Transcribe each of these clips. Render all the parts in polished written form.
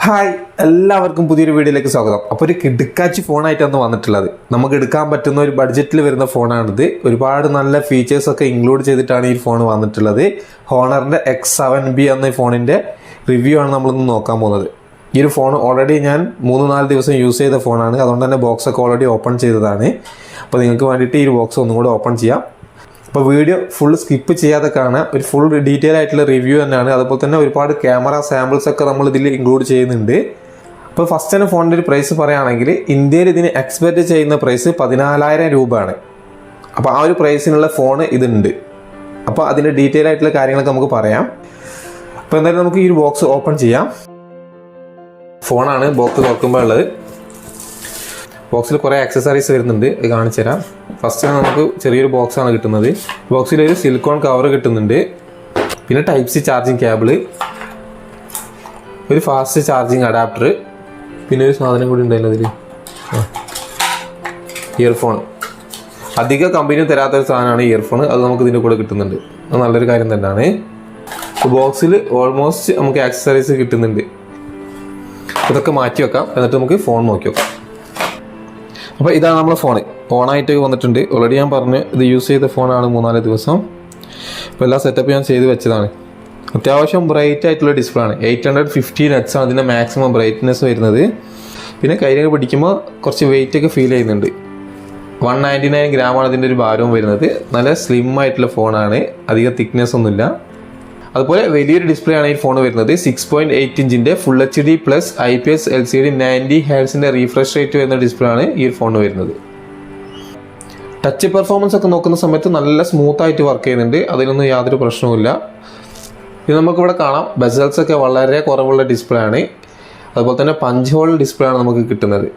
Hi എല്ലാവർക്കും പുതിയൊരു വീഡിയോയിലേക്ക് സ്വാഗതം. അപ്പോൾ ഒരു കിടുക്കാച്ചി ഫോണായിട്ടാണ് വന്നിട്ടുള്ളത്. നമുക്ക് എടുക്കാൻ പറ്റുന്ന ഒരു ബഡ്ജറ്റിൽ വരുന്ന ഫോണാണിത്. ഒരുപാട് നല്ല ഫീച്ചേഴ്സൊക്കെ ഇൻക്ലൂഡ് ചെയ്തിട്ടാണ് ഈ ഫോൺ വന്നിട്ടുള്ളത്. ഹോണറിൻ്റെ X7b എന്ന ഫോണിൻ്റെ റിവ്യൂ ആണ് നമ്മളിന്ന് നോക്കാൻ പോകുന്നത്. ഈ ഒരു ഫോൺ ഓൾറെഡി ഞാൻ 3-4 ദിവസം യൂസ് ചെയ്ത ഫോണാണ്. അതുകൊണ്ട് തന്നെ ബോക്സൊക്കെ ഓൾറെഡി ഓപ്പൺ ചെയ്തതാണ്. അപ്പോൾ നിങ്ങൾക്ക് വേണ്ടിയിട്ട് ഈ ഒരു ബോക്സ് ഒന്നും കൂടെ ഓപ്പൺ ചെയ്യാം. അപ്പോൾ വീഡിയോ ഫുൾ സ്കിപ്പ് ചെയ്യാതെ കാണാൻ ഒരു ഫുൾ ഡീറ്റെയിൽ ആയിട്ടുള്ള റിവ്യൂ തന്നെയാണ്. അതുപോലെ തന്നെ ഒരുപാട് ക്യാമറ സാമ്പിൾസ് ഒക്കെ നമ്മൾ ഇതിൽ ഇൻക്ലൂഡ് ചെയ്യുന്നുണ്ട്. അപ്പോൾ ഫസ്റ്റ് തന്നെ ഫോണിൻ്റെ ഒരു പ്രൈസ് പറയുകയാണെങ്കിൽ ഇന്ത്യയിൽ ഇതിന് എക്സ്പെക്റ്റ് ചെയ്യുന്ന പ്രൈസ് 14,000 രൂപയാണ്. അപ്പോൾ ആ ഒരു പ്രൈസിനുള്ള ഫോൺ ഇതുണ്ട്. അപ്പോൾ അതിൻ്റെ ഡീറ്റെയിൽ ആയിട്ടുള്ള കാര്യങ്ങളൊക്കെ നമുക്ക് പറയാം. അപ്പോൾ എന്തായാലും നമുക്ക് ഈ ഒരു ബോക്സ് ഓപ്പൺ ചെയ്യാം. ഫോണാണ് ബോക്സ് തുറക്കുമ്പോൾ ഉള്ളത്. ബോക്സിൽ കുറേ ആക്സസറീസ് വരുന്നുണ്ട്, അത് കാണിച്ചു തരാം. ഫസ്റ്റ് നമുക്ക് ചെറിയൊരു ബോക്സാണ് കിട്ടുന്നത്. ബോക്സിൽ ഒരു സിലിക്കോൺ കവർ കിട്ടുന്നുണ്ട്, പിന്നെ ടൈപ്പ് സി ചാർജിങ് കേബിള്, ഒരു ഫാസ്റ്റ് ചാർജിങ് അഡാപ്റ്റർ, പിന്നെ ഒരു സാധനം കൂടി ഉണ്ടായില്ല അതിൽ, ഇയർഫോൺ. അധികം കമ്പനി തരാത്തൊരു സാധനമാണ് ഇയർഫോൺ. അത് നമുക്ക് ഇതിൻ്റെ കൂടെ കിട്ടുന്നുണ്ട്. അത് നല്ലൊരു കാര്യം തന്നെയാണ്. ബോക്സിൽ ഓൾമോസ്റ്റ് നമുക്ക് ആക്സസറീസ് കിട്ടുന്നുണ്ട്. ഇതൊക്കെ മാറ്റി വെക്കാം, എന്നിട്ട് നമുക്ക് ഫോൺ നോക്കി വെക്കാം. അപ്പോൾ ഇതാണ് നമ്മുടെ ഫോൺ. ഓണായിട്ട് വന്നിട്ടുണ്ട്. ഓൾറെഡി ഞാൻ പറഞ്ഞു ഇത് യൂസ് ചെയ്ത ഫോണാണ് 3-4 ദിവസം. ഇപ്പോൾ എല്ലാ സെറ്റപ്പ് ഞാൻ ചെയ്ത് വെച്ചതാണ്. അത്യാവശ്യം ബ്രൈറ്റ് ആയിട്ടുള്ള ഡിസ്പ്ലേ ആണ്. 850 നട്ട്സ് ആണ് ഇതിൻ്റെ മാക്സിമം ബ്രൈറ്റ്നെസ് വരുന്നത്. പിന്നെ കയ്യിലൊക്കെ പിടിക്കുമ്പോൾ കുറച്ച് വെയിറ്റ് ഒക്കെ ഫീൽ ചെയ്യുന്നുണ്ട്. 199 ഗ്രാമാണ് ഇതിൻ്റെ ഒരു ഭാരവും വരുന്നത്. നല്ല സ്ലിം ആയിട്ടുള്ള ഫോണാണ്, അധികം തിക്നെസ് ഒന്നുമില്ല. അതുപോലെ വലിയൊരു ഡിസ്പ്ലേ ആണ് ഈ ഫോൺ വരുന്നത്. 6.8 ഇഞ്ചിൻ്റെ full HD plus IPS LCD 90 ഹെർട്സിൻ്റെ റീഫ്രഷ് റേറ്റ് വരുന്ന ഡിസ്പ്ലേ ആണ് ഈ ഫോൺ വരുന്നത്. ടച്ച് പെർഫോമൻസ് ഒക്കെ നോക്കുന്ന സമയത്ത് നല്ല സ്മൂത്ത് ആയിട്ട് വർക്ക് ചെയ്യുന്നുണ്ട്. അതിലൊന്നും യാതൊരു പ്രശ്നവുമില്ല. ഇത് നമുക്കിവിടെ കാണാം. ബെസൽസ് ഒക്കെ വളരെ കുറവുള്ള ഡിസ്പ്ലേ ആണ്. അതുപോലെ തന്നെ പഞ്ച് ഹോൾ ഡിസ്പ്ലേ ആണ് നമുക്ക് കിട്ടുന്നത്.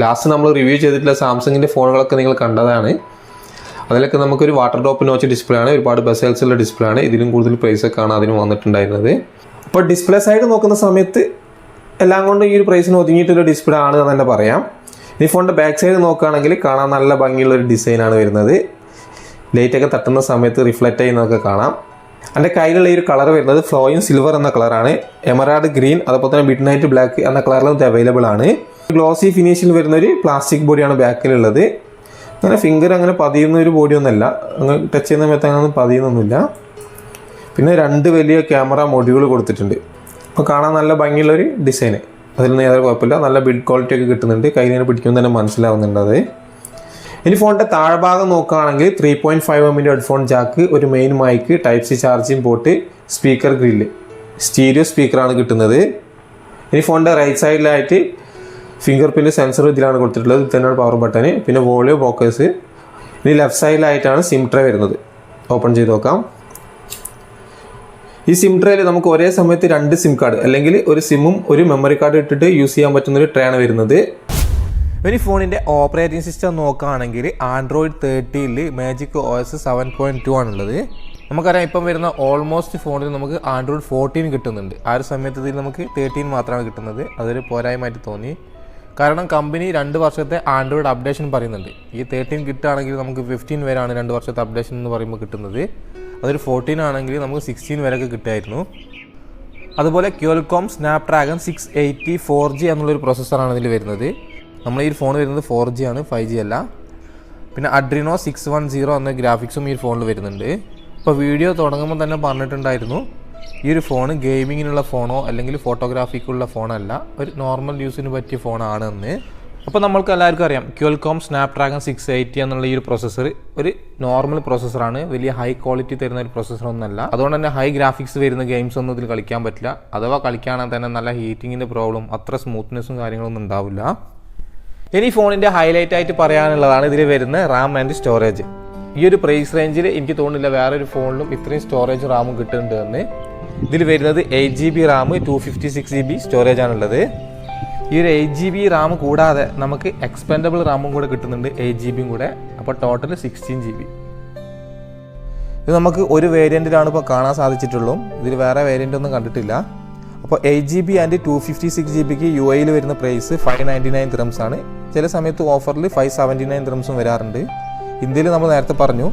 ലാസ്റ്റ് നമ്മൾ റിവ്യൂ ചെയ്തിട്ടുള്ള സാംസങ്ങിൻ്റെ ഫോണുകളൊക്കെ നിങ്ങൾ കണ്ടതാണ്. അതിലൊക്കെ നമുക്കൊരു വാട്ടർ ഡ്രോപ്പ് നോച്ച് ഡിസ്പ്ലേ ആണ്. ഒരുപാട് ബെസൽസ് ഉള്ള ഡിസ്പ്ലേ ആണ്. ഇതിലും കൂടുതൽ പ്രൈസൊക്കെ ആണ് അതിന് വന്നിട്ടുണ്ടായിരുന്നത്. അപ്പോൾ ഡിസ്പ്ലേ സൈഡ് നോക്കുന്ന സമയത്ത് എല്ലാം കൊണ്ട് ഈ ഒരു പ്രൈസിന് ഒതുങ്ങിയിട്ടുള്ള ഡിസ്പ്ലേ ആണ് എന്ന് തന്നെ പറയാം. ഈ ഫോണിൻ്റെ ബാക്ക് സൈഡ് നോക്കുകയാണെങ്കിൽ കാണാൻ നല്ല ഭംഗിയുള്ള ഒരു ഡിസൈനാണ് വരുന്നത്. ലൈറ്റൊക്കെ തട്ടുന്ന സമയത്ത് റിഫ്ലക്റ്റ് ചെയ്യുന്നതൊക്കെ കാണാം. എൻ്റെ കയ്യിലുള്ള ഈ ഒരു കളർ വരുന്നത് ഫ്ലോയിങ് സിൽവർ എന്ന കളറാണ്. എമറാൾഡ് ഗ്രീൻ, അതുപോലെ തന്നെ മിഡ് നൈറ്റ് ബ്ലാക്ക് എന്ന കളറിലും ഇത് അവൈലബിൾ ആണ്. ഗ്ലോസി ഫിനിഷിൽ വരുന്ന ഒരു പ്ലാസ്റ്റിക് ബോഡിയാണ് ബാക്കിലുള്ളത്. അങ്ങനെ ഫിംഗർ അങ്ങനെ പതിയുന്ന ഒരു ബോഡിയൊന്നുമല്ല, അങ്ങനെ ടച്ച് ചെയ്യുന്ന സമയത്ത് അങ്ങനെ പതിയുന്നൊന്നുമില്ല. പിന്നെ 2 വലിയ ക്യാമറ മൊഡ്യൂൾ കൊടുത്തിട്ടുണ്ട്. അപ്പോൾ കാണാൻ നല്ല ഭംഗിയുള്ളൊരു ഡിസൈന്. അതിലൊന്നും യാതൊരു കുഴപ്പമില്ല. നല്ല ബിൽഡ് ക്വാളിറ്റി ഒക്കെ കിട്ടുന്നുണ്ട്. കയ്യിൽ പിടിക്കുമ്പോൾ തന്നെ മനസ്സിലാവുന്നുണ്ട് അത്. ഇനി ഫോണിൻ്റെ താഴ്ഭാഗം നോക്കുകയാണെങ്കിൽ 3.5 mm ഹെഡ്ഫോൺ ജാക്ക്, ഒരു main mic, type C charging port, speaker grill, stereo സ്പീക്കറാണ് കിട്ടുന്നത്. ഇനി ഫോണിൻ്റെ റൈറ്റ് സൈഡിലായിട്ട് ഫിംഗർ പ്രിൻറ്റ് സെൻസർ ഇതിലാണ് കൊടുത്തിട്ടുള്ളത്. ഇത് തന്നെയാണ് പവർ ബട്ടന്, പിന്നെ വോളിയം ഫോക്കസ്. ഇനി ലെഫ്റ്റ് സൈഡിലായിട്ടാണ് സിം ട്രേ വരുന്നത്. ഓപ്പൺ ചെയ്ത് നോക്കാം. ഈ സിം ട്രേയിൽ നമുക്ക് ഒരേ സമയത്ത് 2 സിം കാർഡ് അല്ലെങ്കിൽ ഒരു സിമ്മും ഒരു മെമ്മറി കാർഡ് ഇട്ടിട്ട് യൂസ് ചെയ്യാൻ പറ്റുന്നൊരു ട്രേ ആണ് വരുന്നത്. ഇനി ഫോണിൻ്റെ ഓപ്പറേറ്റിംഗ് സിസ്റ്റം നോക്കുകയാണെങ്കിൽ Android 13ൽ മാജിക് OS 7.2 ആണുള്ളത്. നമുക്കറിയാം ഇപ്പം വരുന്ന ഓൾമോസ്റ്റ് ഫോണിൽ നമുക്ക് Android 14 കിട്ടുന്നുണ്ട്. ആ ഒരു സമയത്ത് ഇതിൽ നമുക്ക് 13 മാത്രമാണ് കിട്ടുന്നത്. അതൊരു പോരായ്മയായിട്ട് തോന്നി. കാരണം കമ്പനി 2 വർഷത്തെ ആൻഡ്രോയിഡ് അപ്ഡേഷൻ പറയുന്നുണ്ട്. ഈ 13 കിട്ടുകയാണെങ്കിൽ നമുക്ക് 15 വരെയാണ് 2 വർഷത്തെ അപ്ഡേഷൻ എന്ന് പറയുമ്പോൾ കിട്ടുന്നത്. അതൊരു 14 ആണെങ്കിൽ നമുക്ക് 16 വരെയൊക്കെ കിട്ടുമായിരുന്നു. അതുപോലെ ക്വാൽകോം സ്നാപ്ഡ്രാഗൺ 680 4G എന്നുള്ളൊരു പ്രോസസ്സറാണ് ഇതിൽ വരുന്നത്. നമ്മൾ ഈ ഫോൺ വരുന്നത് 4G ആണ്, 5G അല്ല. പിന്നെ അഡ്രീനോ 610 എന്ന ഗ്രാഫിക്സും ഈ ഫോണിൽ വരുന്നുണ്ട്. അപ്പോൾ വീഡിയോ തുടങ്ങുമ്പോൾ തന്നെ പറഞ്ഞിട്ടുണ്ടായിരുന്നു ഈ ഒരു ഫോൺ ഗെയിമിങ്ങിനുള്ള ഫോണോ അല്ലെങ്കിൽ ഫോട്ടോഗ്രാഫിക്കുള്ള ഫോണല്ല, ഒരു നോർമൽ യൂസിന് പറ്റിയ ഫോണാണ് എന്ന്. അപ്പോൾ നമ്മൾക്ക് എല്ലാവർക്കും അറിയാം ക്വാൽകോം സ്നാപ്ഡ്രാഗൺ 680 എന്നുള്ള ഈ ഒരു പ്രോസസ്സർ ഒരു നോർമൽ പ്രോസസ്സറാണ്. വലിയ ഹൈ ക്വാളിറ്റി തരുന്ന ഒരു പ്രോസസ്സറൊന്നുമല്ല. അതുകൊണ്ട് തന്നെ ഹൈ ഗ്രാഫിക്സ് വരുന്ന ഗെയിംസ് ഒന്നും ഇതിൽ കളിക്കാൻ പറ്റില്ല. അഥവാ കളിക്കുകയാണെങ്കിൽ തന്നെ നല്ല ഹീറ്റിങ്ങിൻ്റെ പ്രോബ്ലം, അത്ര സ്മൂത്ത്നെസ്സും കാര്യങ്ങളൊന്നും ഉണ്ടാവില്ല. ഇനി ഫോണിൻ്റെ ഹൈലൈറ്റ് ആയിട്ട് പറയാനുള്ളതാണ് ഇതിൽ വരുന്ന റാം ആൻഡ് സ്റ്റോറേജ്. ഈ ഒരു പ്രൈസ് റേഞ്ചിൽ എനിക്ക് തോന്നുന്നില്ല വേറൊരു ഫോണിലും ഇത്രയും സ്റ്റോറേജ് റാമും കിട്ടുന്നുണ്ട് എന്ന്. ഇതിൽ വരുന്നത് 8GB റാം, 256GB സ്റ്റോറേജ് ആണുള്ളത്. ഈ ഒരു 8GB റാം കൂടാതെ നമുക്ക് എക്സ്പെൻഡബിൾ റാമും കൂടെ കിട്ടുന്നുണ്ട്, 8GB കൂടെ. അപ്പോൾ ടോട്ടൽ 16GB. ഇത് നമുക്ക് ഒരു വേരിയൻറ്റിലാണ് ഇപ്പോൾ കാണാൻ സാധിച്ചിട്ടുള്ളൂ. ഇതിൽ വേറെ വേരിയൻ്റ് ഒന്നും കണ്ടിട്ടില്ല. അപ്പോൾ 8GB ആൻഡ് 256GBക്ക് UAE വരുന്ന പ്രൈസ് 599 dirhams ആണ്. ചില സമയത്ത് ഓഫറിൽ 579 dirhams വരാറുണ്ട്. ഇന്ത്യയിൽ നമ്മൾ നേരത്തെ പറഞ്ഞു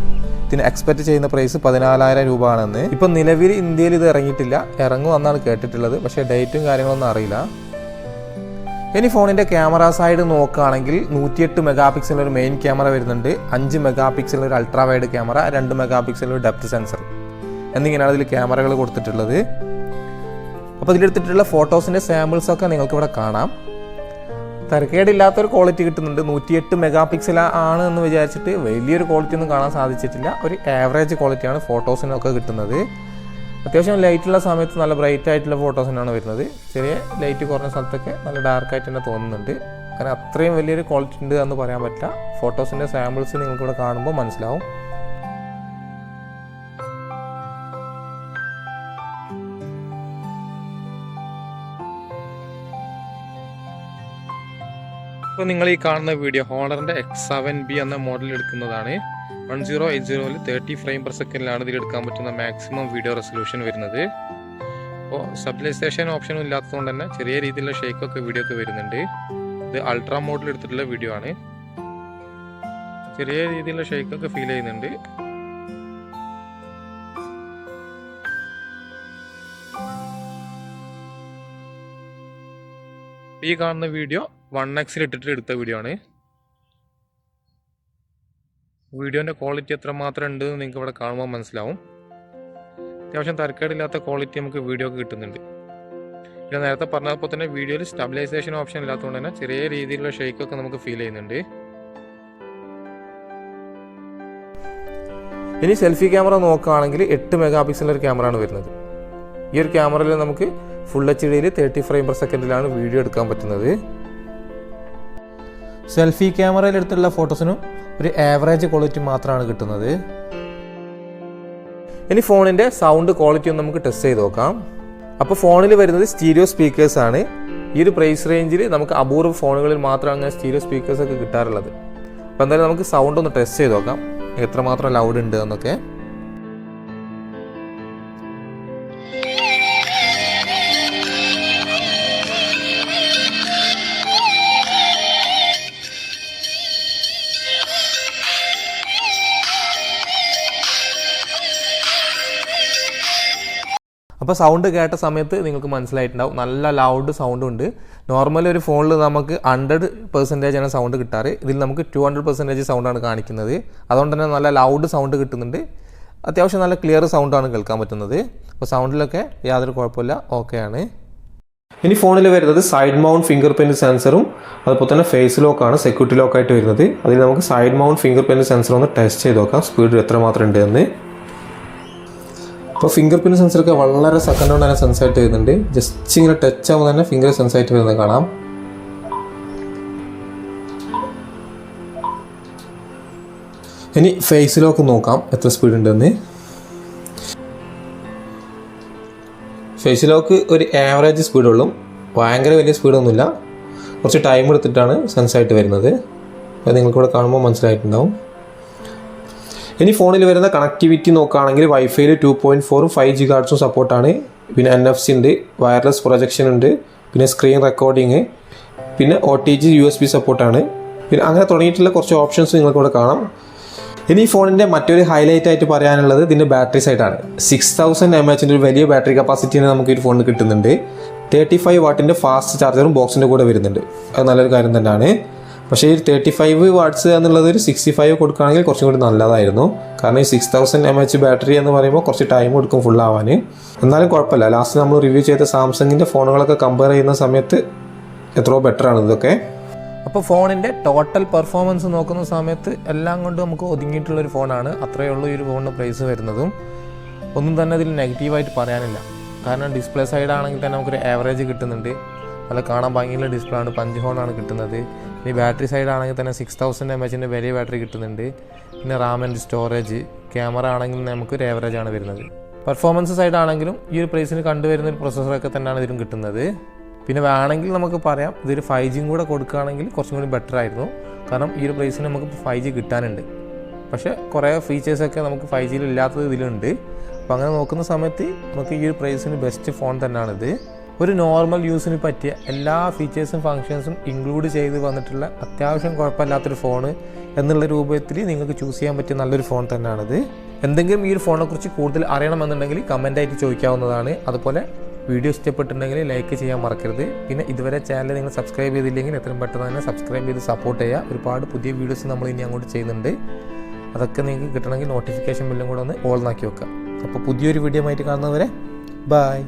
ഇതിന് എക്സ്പെക്റ്റ് ചെയ്യുന്ന പ്രൈസ് 14,000 രൂപ ആണെന്ന്. ഇപ്പം നിലവിൽ ഇന്ത്യയിൽ ഇത് ഇറങ്ങിയിട്ടില്ല, ഇറങ്ങുമെന്നാണ് കേട്ടിട്ടുള്ളത്. പക്ഷേ ഡേറ്റും കാര്യങ്ങളൊന്നും അറിയില്ല. ഇനി ഫോണിൻ്റെ ക്യാമറ സൈഡ് നോക്കുകയാണെങ്കിൽ 108 മെഗാ പിക്സൽ ഒരു മെയിൻ ക്യാമറ വരുന്നുണ്ട്, 5 മെഗാ പിക്സൽ ഒരു ultra wide camera, 2 mega pixel ഒരു ഡെപ്ത് സെൻസർ എന്നിങ്ങനെയാണ് ഇതിൽ ക്യാമറകൾ കൊടുത്തിട്ടുള്ളത്. അപ്പോൾ ഇതിലെടുത്തിട്ടുള്ള ഫോട്ടോസിൻ്റെ സാമ്പിൾസൊക്കെ നിങ്ങൾക്ക് ഇവിടെ കാണാം. തരക്കേടില്ലാത്തൊരു ക്വാളിറ്റി കിട്ടുന്നുണ്ട്. 108 മെഗാ പിക്സൽ ആണ് എന്ന് വിചാരിച്ചിട്ട് വലിയൊരു ക്വാളിറ്റി ഒന്നും കാണാൻ സാധിച്ചിട്ടില്ല. ഒരു ആവറേജ് ക്വാളിറ്റിയാണ് ഫോട്ടോസിനൊക്കെ കിട്ടുന്നത്. അത്യാവശ്യം ലൈറ്റുള്ള സമയത്ത് നല്ല ബ്രൈറ്റ് ആയിട്ടുള്ള ഫോട്ടോസിനാണ് വരുന്നത്. ചെറിയ ലൈറ്റ് കുറഞ്ഞ സ്ഥലത്തൊക്കെ നല്ല ഡാർക്കായിട്ട് തന്നെ തോന്നുന്നുണ്ട്. അങ്ങനെ അത്രയും വലിയൊരു ക്വാളിറ്റി ഉണ്ട് എന്ന് പറയാൻ പറ്റില്ല. ഫോട്ടോസിൻ്റെ സാമ്പിൾസ് നിങ്ങൾക്കിവിടെ കാണുമ്പോൾ മനസ്സിലാവും. ഇപ്പോൾ നിങ്ങൾ ഈ കാണുന്ന വീഡിയോ ഹോണറിൻ്റെ X7b എന്ന മോഡൽ എടുക്കുന്നതാണ്. 1080 30 ഫ്രെയിം പെർ സെക്കൻഡിലാണ് ഇതിലെടുക്കാൻ പറ്റുന്ന മാക്സിമം വീഡിയോ റെസൊല്യൂഷൻ വരുന്നത്. അപ്പോൾ സ്റ്റെബിലൈസേഷൻ ഓപ്ഷനും ഇല്ലാത്തതുകൊണ്ട് തന്നെ ചെറിയ രീതിയിലുള്ള ഷേക്കൊക്കെ വീഡിയോ ഒക്കെ വരുന്നുണ്ട്. ഇത് അൾട്രാ മോഡിൽ എടുത്തിട്ടുള്ള വീഡിയോ ആണ്. ചെറിയ രീതിയിലുള്ള ഷേക്കൊക്കെ ഫീൽ ചെയ്യുന്നുണ്ട്. ഈ കാണുന്ന വീഡിയോ 1x ഇട്ടിട്ട് എടുത്ത വീഡിയോ ആണ്. വീഡിയോൻ്റെ ക്വാളിറ്റി എത്രമാത്രം ഉണ്ട് എന്ന് നിങ്ങൾക്ക് ഇവിടെ കാണുമ്പോൾ മനസ്സിലാവും. അത്യാവശ്യം തരക്കേടില്ലാത്ത ക്വാളിറ്റി നമുക്ക് വീഡിയോ ഒക്കെ കിട്ടുന്നുണ്ട്. ഞാൻ നേരത്തെ പറഞ്ഞപ്പോൾ തന്നെ വീഡിയോയിൽ സ്റ്റെബിലൈസേഷൻ ഓപ്ഷൻ ഇല്ലാത്തതുകൊണ്ട് തന്നെ ചെറിയ രീതിയിലുള്ള ഷേക്കൊക്കെ നമുക്ക് ഫീൽ ചെയ്യുന്നുണ്ട്. ഇനി സെൽഫി ക്യാമറ നോക്കുകയാണെങ്കിൽ 8 മെഗാ പിക്സൽ ഒരു ക്യാമറയാണ് വരുന്നത്. ഈ ഒരു ക്യാമറയിൽ നമുക്ക് ഫുൾ HD 30 ഫ്രെയിം പെർ സെക്കൻഡിലാണ് വീഡിയോ എടുക്കാൻ പറ്റുന്നത്. സെൽഫി ക്യാമറയിൽ എടുത്തുള്ള ഫോട്ടോസിനും ഒരു ആവറേജ് ക്വാളിറ്റി മാത്രമാണ് കിട്ടുന്നത്. ഇനി ഫോണിൻ്റെ സൗണ്ട് ക്വാളിറ്റി ഒന്ന് നമുക്ക് ടെസ്റ്റ് ചെയ്ത് നോക്കാം. അപ്പോൾ ഫോണിൽ വരുന്നത് സ്റ്റീരിയോ സ്പീക്കേഴ്സ് ആണ്. ഈ ഒരു പ്രൈസ് റേഞ്ചിൽ നമുക്ക് അപൂർവ ഫോണുകളിൽ മാത്രമാണ് അങ്ങനെ സ്റ്റീരിയോ സ്പീക്കേഴ്സ് ഒക്കെ കിട്ടാറുള്ളത്. അപ്പോൾ എന്തായാലും നമുക്ക് സൗണ്ട് ഒന്ന് ടെസ്റ്റ് ചെയ്ത് നോക്കാം, എത്രമാത്രം ലൗഡ് ഉണ്ട് എന്നൊക്കെ. അപ്പോൾ സൗണ്ട് കേട്ട സമയത്ത് നിങ്ങൾക്ക് മനസ്സിലായിട്ടുണ്ടാവും, നല്ല ലൗഡ് സൗണ്ടും ഉണ്ട്. നോർമലി ഒരു ഫോണിൽ നമുക്ക് 100% ആണ് സൗണ്ട് കിട്ടാറ്, ഇതിൽ നമുക്ക് 200% സൗണ്ടാണ് കാണിക്കുന്നത്. അതുകൊണ്ട് തന്നെ നല്ല ലൗഡ് സൗണ്ട് കിട്ടുന്നുണ്ട്. അത്യാവശ്യം നല്ല ക്ലിയർ സൗണ്ടാണ് കേൾക്കാൻ പറ്റുന്നത്. അപ്പോൾ സൗണ്ടിലൊക്കെ യാതൊരു കുഴപ്പമില്ല, ഓക്കെ ആണ്. ഇനി ഫോണിൽ വരുന്നത് സൈഡ് മൗണ്ട് ഫിംഗർ പ്രിൻറ്റ് സെൻസറും അതുപോലെ തന്നെ ഫേസ് ലോക്കാണ് സെക്യൂരിറ്റി ലോക്കായിട്ട് വരുന്നത്. അതിൽ നമുക്ക് side mount finger print sensor ഒന്ന് ടെസ്റ്റ് ചെയ്ത് നോക്കാം, സ്പീഡ് എത്രമാത്രം ഉണ്ട് എന്ന്. അപ്പോൾ ഫിംഗർ പ്രിൻറ്റ് സെൻസറൊക്കെ വളരെ സെക്കൻഡ് കൊണ്ട് തന്നെ സെൻസായിട്ട് വരുന്നുണ്ട്. ജസ്റ്റ് ഇങ്ങനെ ടച്ച് ആകുമ്പോൾ തന്നെ ഫിംഗർ സെൻസായിട്ട് വരുന്നത് കാണാം. ഇനി ഫേസ് ലോക്ക് നോക്കാം എത്ര സ്പീഡ് ഉണ്ടെന്ന്. ഫേസ് ലോക്ക് ഒരു ആവറേജ് സ്പീഡുള്ളൂ, ഭയങ്കര വലിയ സ്പീഡൊന്നുമില്ല. കുറച്ച് ടൈം എടുത്തിട്ടാണ് സെൻസായിട്ട് വരുന്നത്. അത് നിങ്ങൾക്കിവിടെ കാണുമ്പോൾ മനസ്സിലായിട്ടുണ്ടാവും. ഇനി ഫോണിൽ വരുന്ന കണക്ടിവിറ്റി നോക്കുകയാണെങ്കിൽ വൈഫൈയിൽ 2.4 5 GHz സപ്പോർട്ടാണ്. പിന്നെ NFC ഉണ്ട്, വയർലെസ് പ്രൊജക്ഷൻ ഉണ്ട്, പിന്നെ സ്ക്രീൻ റെക്കോർഡിങ്, പിന്നെ OTG USB സപ്പോർട്ടാണ്. പിന്നെ അങ്ങനെ തുടങ്ങിയിട്ടുള്ള കുറച്ച് ഓപ്ഷൻസ് നിങ്ങൾക്കിവിടെ കാണാം. ഇനി ഈ ഫോണിൻ്റെ മറ്റൊരു ഹൈലൈറ്റ് ആയിട്ട് പറയാനുള്ളത് ഇതിൻ്റെ ബാറ്ററി സൈഡാണ്. 6000 mAh ഒരു വലിയ ബാറ്ററി കപ്പാസിറ്റിയാണ് നമുക്ക് ഈ ഫോണിൽ കിട്ടുന്നുണ്ട്. 35 വാട്ടിൻ്റെ ഫാസ്റ്റ് ചാർജറും ബോക്സിൻ്റെ കൂടെ വരുന്നുണ്ട്. അത് നല്ലൊരു കാര്യം തന്നെയാണ്. പക്ഷേ ഈ 35 വാട്ട്സ് എന്നുള്ളത് ഒരു 65 കൊടുക്കുകയാണെങ്കിൽ കുറച്ചും കൂടി നല്ലതായിരുന്നു. കാരണം ഈ 6000 mAh ബാറ്ററി എന്ന് പറയുമ്പോൾ കുറച്ച് ടൈം എടുക്കും ഫുൾ ആവാൻ. എന്നാലും കുഴപ്പമില്ല, ലാസ്റ്റ് നമ്മൾ റിവ്യൂ ചെയ്ത സാംസങ്ങിൻ്റെ ഫോണുകളൊക്കെ കമ്പയർ ചെയ്യുന്ന സമയത്ത് എത്രയോ ബെറ്ററാണ് ഇതൊക്കെ. അപ്പോൾ ഫോണിൻ്റെ ടോട്ടൽ പെർഫോമൻസ് നോക്കുന്ന സമയത്ത് എല്ലാം കൊണ്ട് നമുക്ക് ഒതുങ്ങിയിട്ടുള്ളൊരു ഫോണാണ്. അത്രയേ ഉള്ളൂ ഈ ഒരു ഫോണിന് പ്രൈസ് വരുന്നതും. ഒന്നും തന്നെ ഇതിൽ നെഗറ്റീവായിട്ട് പറയാനില്ല. കാരണം ഡിസ്പ്ലേ സൈഡ് ആണെങ്കിൽ തന്നെ നമുക്കൊരു ആവറേജ് കിട്ടുന്നുണ്ട്. നല്ല കാണാൻ ഭംഗിയുള്ള ഡിസ്പ്ലേ ആണ്, 5 ഹോണാണ് കിട്ടുന്നത്. ഇനി ബാറ്ററി സൈഡ് ആണെങ്കിൽ തന്നെ 6000 mAh വലിയ ബാറ്ററി കിട്ടുന്നുണ്ട്. പിന്നെ റാം ആൻഡ് സ്റ്റോറേജ്, ക്യാമറ ആണെങ്കിൽ നമുക്കൊരു ആവറേജ് ആണ് വരുന്നത്. പെർഫോമൻസ് സൈഡ് ആണെങ്കിലും ഈ ഒരു പ്രൈസിന് കണ്ടുവരുന്ന ഒരു പ്രൊസസ്സറൊക്കെ തന്നെയാണ് ഇതിലും കിട്ടുന്നത്. പിന്നെ വേണമെങ്കിൽ നമുക്ക് പറയാം ഇതൊരു 5G കൂടെ കൊടുക്കുകയാണെങ്കിൽ കുറച്ചും കൂടി ബെറ്റർ ആയിരുന്നു. കാരണം ഈ ഒരു പ്രൈസിന് നമുക്ക് 5G കിട്ടാനുണ്ട്. പക്ഷേ കുറേ ഫീച്ചേഴ്സൊക്കെ നമുക്ക് 5G ഇല്ലാത്തത് ഇതിലുണ്ട്. അപ്പോൾ അങ്ങനെ നോക്കുന്ന സമയത്ത് നമുക്ക് ഈ ഒരു പ്രൈസിന് ബെസ്റ്റ് ഫോൺ തന്നെയാണിത്. ഒരു നോർമൽ യൂസിന് പറ്റിയ എല്ലാ ഫീച്ചേഴ്സും ഫങ്ഷൻസും ഇൻക്ലൂഡ് ചെയ്ത് വന്നിട്ടുള്ള അത്യാവശ്യം കുഴപ്പമില്ലാത്തൊരു ഫോണ് എന്നുള്ള രൂപത്തിൽ നിങ്ങൾക്ക് ചൂസ് ചെയ്യാൻ പറ്റിയ നല്ലൊരു ഫോൺ തന്നെയാണിത്. എന്തെങ്കിലും ഈ ഒരു ഫോണിനെക്കുറിച്ച് കൂടുതൽ അറിയണമെന്നുണ്ടെങ്കിൽ കമൻ്റായിട്ട് ചോദിക്കാവുന്നതാണ്. അതുപോലെ വീഡിയോ ഇഷ്ടപ്പെട്ടിട്ടുണ്ടെങ്കിൽ ലൈക്ക് ചെയ്യാൻ മറക്കരുത്. പിന്നെ ഇതുവരെ ചാനൽ നിങ്ങൾ സബ്സ്ക്രൈബ് ചെയ്തില്ലെങ്കിൽ എത്രയും പെട്ടെന്ന് തന്നെ സബ്സ്ക്രൈബ് ചെയ്ത് സപ്പോർട്ട് ചെയ്യുക. ഒരുപാട് പുതിയ വീഡിയോസ് നമ്മൾ ഇനി അങ്ങോട്ട് ചെയ്യുന്നുണ്ട്. അതൊക്കെ നിങ്ങൾക്ക് കിട്ടണമെങ്കിൽ നോട്ടിഫിക്കേഷൻ ബില്ലും കൂടെ ഒന്ന് ഓൺ ആക്കി വെക്കുക. അപ്പോൾ പുതിയൊരു വീഡിയോ ആയിട്ട് കാണുന്നവരെ ബൈ.